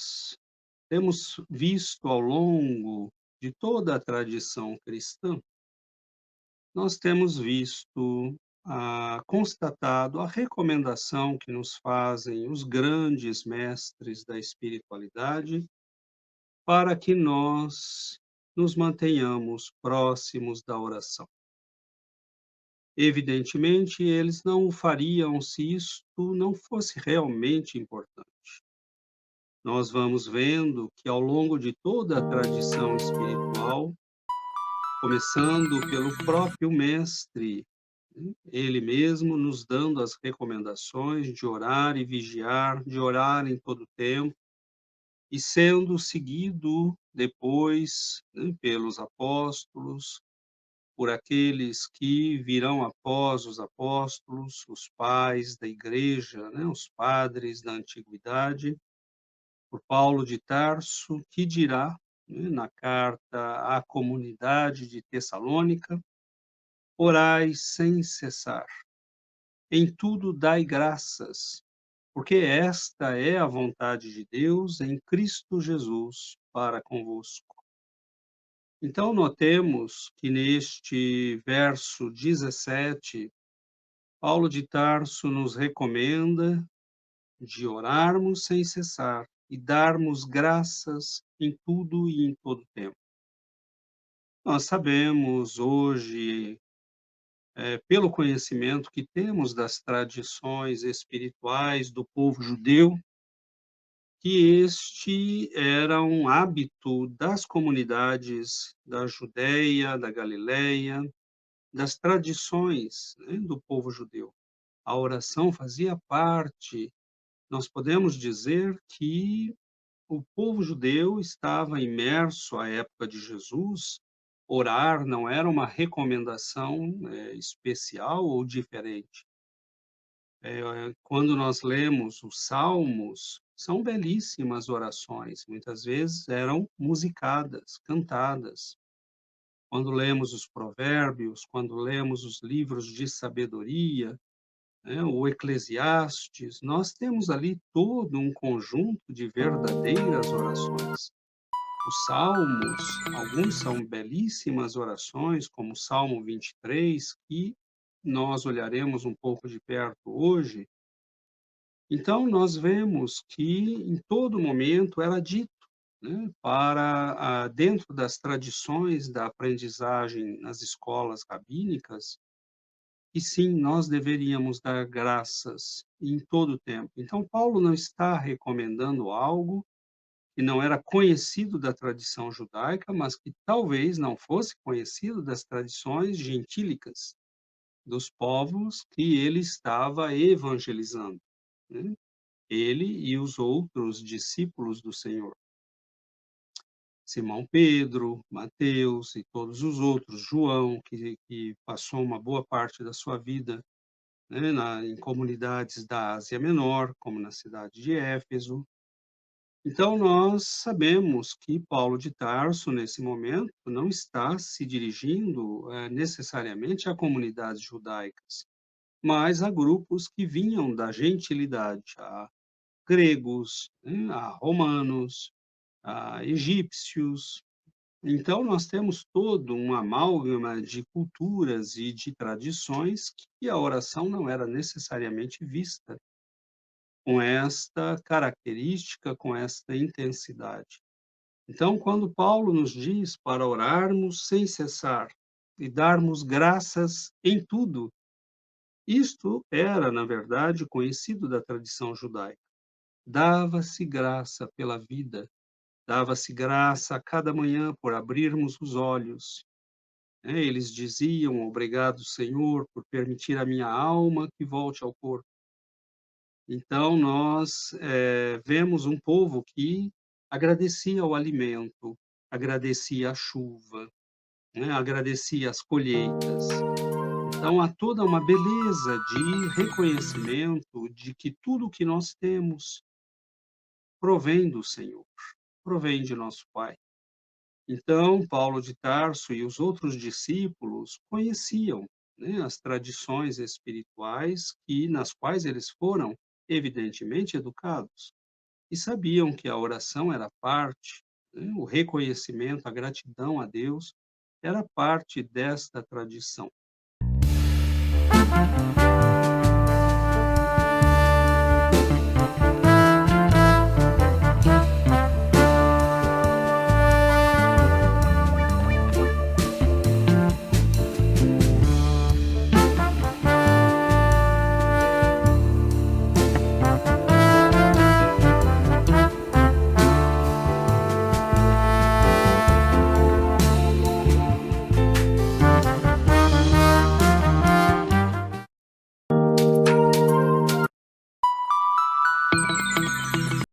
nós temos visto ao longo de toda a tradição cristã, nós temos visto, constatado a recomendação que nos fazem os grandes mestres da espiritualidade para que nós nos mantenhamos próximos da oração. Evidentemente, eles não o fariam se isto não fosse realmente importante. Nós vamos vendo que ao longo de toda a tradição espiritual, começando pelo próprio mestre, ele mesmo nos dando as recomendações de orar e vigiar, de orar em todo tempo, e sendo seguido depois, pelos apóstolos, por aqueles que virão após os apóstolos, os pais da igreja, os padres da antiguidade, por Paulo de Tarso, que dirá, na carta à comunidade de Tessalônica: orai sem cessar, em tudo dai graças, porque esta é a vontade de Deus em Cristo Jesus para convosco. Então, notemos que neste verso 17, Paulo de Tarso nos recomenda de orarmos sem cessar e darmos graças em tudo e em todo tempo. Nós sabemos hoje, pelo conhecimento que temos das tradições espirituais do povo judeu, que este era um hábito das comunidades da Judéia, da Galileia, das tradições, do povo judeu. A oração fazia parte, nós podemos dizer que o povo judeu estava imerso à época de Jesus, orar não era uma recomendação, especial ou diferente. Quando nós lemos os salmos, são belíssimas orações, muitas vezes eram musicadas, cantadas. Quando lemos os provérbios, quando lemos os livros de sabedoria, o Eclesiastes, nós temos ali todo um conjunto de verdadeiras orações. Os salmos, alguns são belíssimas orações, como o Salmo 23, que nós olharemos um pouco de perto hoje. Então, nós vemos que em todo momento era dito, para dentro das tradições da aprendizagem nas escolas rabínicas, e sim, nós deveríamos dar graças em todo o tempo. Então, Paulo não está recomendando algo que não era conhecido da tradição judaica, mas que talvez não fosse conhecido das tradições gentílicas, dos povos que ele estava evangelizando, né? Ele e os outros discípulos do Senhor. Simão Pedro, Mateus e todos os outros, João, que passou uma boa parte da sua vida, em comunidades da Ásia Menor, como na cidade de Éfeso. Então, nós sabemos que Paulo de Tarso, nesse momento, não está se dirigindo necessariamente a comunidades judaicas, mas a grupos que vinham da gentilidade, a gregos, a romanos, a egípcios. Então, nós temos todo um amálgama de culturas e de tradições que a oração não era necessariamente vista com esta característica, com esta intensidade. Então, quando Paulo nos diz para orarmos sem cessar e darmos graças em tudo, isto era, na verdade, conhecido da tradição judaica. Dava-se graça pela vida, dava-se graça a cada manhã por abrirmos os olhos. Eles diziam: obrigado, Senhor, por permitir a minha alma que volte ao corpo. Então, nós vemos um povo que agradecia o alimento, agradecia a chuva, agradecia as colheitas. Então, há toda uma beleza de reconhecimento de que tudo o que nós temos provém do Senhor, provém de nosso Pai. Então, Paulo de Tarso e os outros discípulos conheciam, as tradições espirituais nas quais eles foram, evidentemente, educados. e sabiam que a oração era parte, né, o reconhecimento, a gratidão a Deus, era parte desta tradição.